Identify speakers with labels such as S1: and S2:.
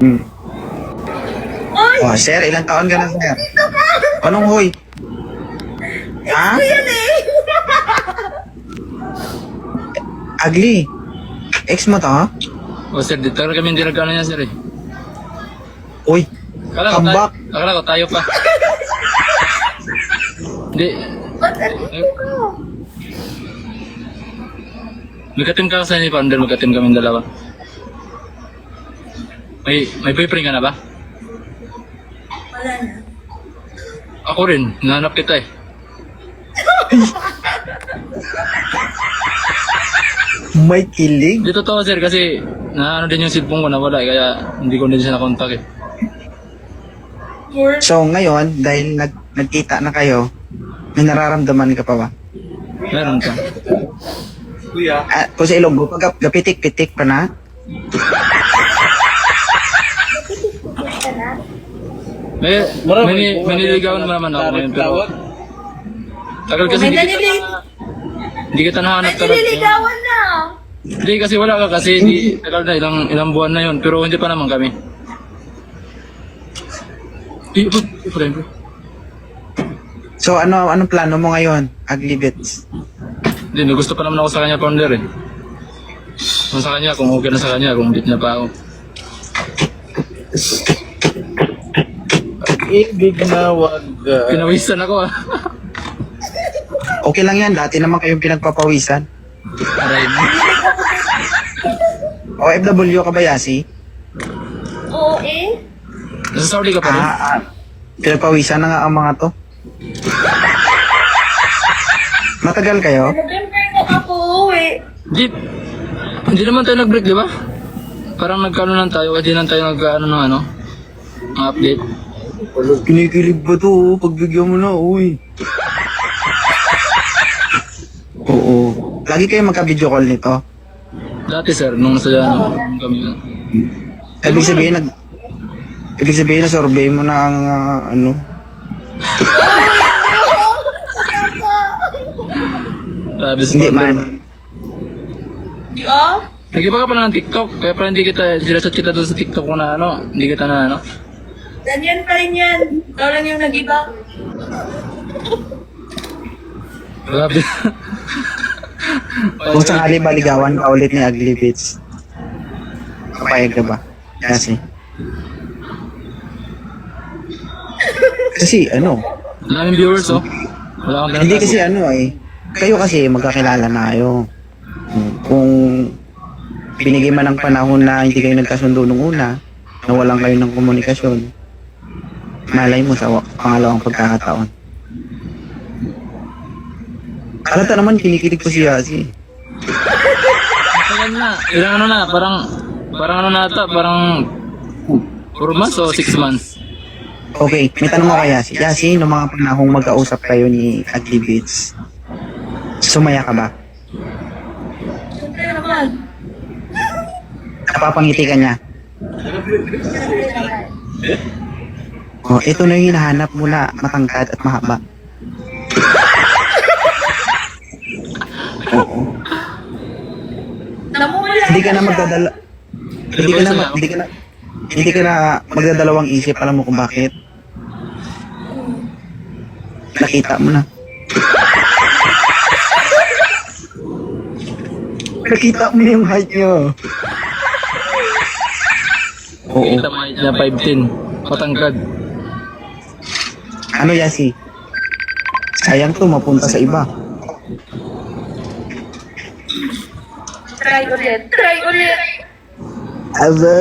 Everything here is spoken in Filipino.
S1: Hmm.
S2: Oy!
S1: Oh, sir, ilang taon ka na, sir? Anong hoy? Ha?
S2: Ito yan eh!
S1: Ugly. Ex mo to, ha?
S3: O sir, dito kami hindi nagkano niya sir eh.
S1: Uy,
S3: Akala ko tayo,
S1: comeback.
S3: akala ko tayo pa. Hindi.
S2: Ba't andito ka?
S3: Magka-team ka sa ni Founder, magka-team kami dalawa. May boyfriend ka na ba?
S2: Wala na.
S3: Ako rin, hinahanap kita eh.
S1: May kilig.
S3: Hindi totoo sir kasi na ano din yung cellphone ko nawala eh, kaya hindi ko din siya nakontak eh.
S1: So, ngayon, dahil nagkita na kayo, may nararamdaman ka pa ba?
S3: Meron ka.
S1: Kung sa Ilonggo, pag gapitik-pitik pa na,
S2: Ka na?
S3: May niligawan mo naman ako ngayon pero tagal kasi hindi kita nahanap
S2: Ay,
S3: talaga.
S2: nililigawan na!
S3: Hindi kasi wala ka kasi tagal na ilang buwan na yun pero hindi pa naman kami. Friend ko.
S1: so anong plano mo ngayon, Ugly Bits?
S3: Hindi, gusto pa naman ako sa kanya, Founder eh. Kung sa kanya, kung okay na sa kanya, kung date niya pa ako.
S4: Ibig na wag.
S3: Pinawisan ako ah.
S1: Okay lang yan, dati naman kayong pinagpapawisan.
S3: Aray mo.
S1: OFW ka ba, Yasi?
S2: Oo eh.
S3: Nasa Saudi ka pa rin?
S1: Pinagpawisan na nga ang mga to. Matagal kayo?
S2: November na ako eh.
S3: Hindi naman tayo nag-break, di ba? Parang nagkano lang tayo, hindi lang tayo nagkaano ng ano, ng update.
S1: Kinikilig ba to? Pagbigyan mo na, uy. Oo. Lagi kayo magka-video call nito.
S3: Dati sir, nung nasa ano, kami.
S1: Ibig sabihin na survey mo na ang ano.
S3: Grabe si
S1: Hindi
S3: Founder.
S1: man.
S2: Di oh?
S3: Nag-iba ka pa ng TikTok, kaya pala hindi kita, sinasat kita doon sa TikTok ko na ano, hindi kita na ano.
S2: Ganyan pa rin yan. Ikaw lang yung nag-iba.
S3: Grabe.
S1: Kung sakali baligawan ka ulit ni Ugly Bits. Kapayag ka ba? Kasi ano,
S3: Maraming viewers oh. Wala akong
S1: hindi kasi ano eh. Kayo kasi magkakilala na kayo. Kung binigay man ng panahon na hindi kayo nagkasundo nung una, nawalan kayo ng komunikasyon, malay mo sa pangalawang pagkakataon. Alata naman, kinikilig ko si Yasi.
S3: Matagal na. Ilang ano na, parang ano na ata, parang 4 months o 6 months.
S1: Okay, may tanong ako kay Yasi. Yasi, nung mga panahong magkausap kayo ni Ugly Bits, sumaya ka ba?
S2: Siyempre naman.
S1: Napapangiti ka niya?
S2: Siyempre naman.
S1: Oh, ito na yung hinahanap mo na matangkad at mahaba. Oo.
S2: Namumula
S1: Hindi ka na
S2: siya.
S1: magdadala. Hindi ka na magdadalawang isip, alam mo kung bakit? Nakita mo na. Nakita mo yung height niyo. Oo.
S3: Kita mo niya 5'10", patangkad.
S1: Ano, Yasi? Sayang to, mapunta sa iba.
S2: Try ulit. Try ulit.
S1: Abo.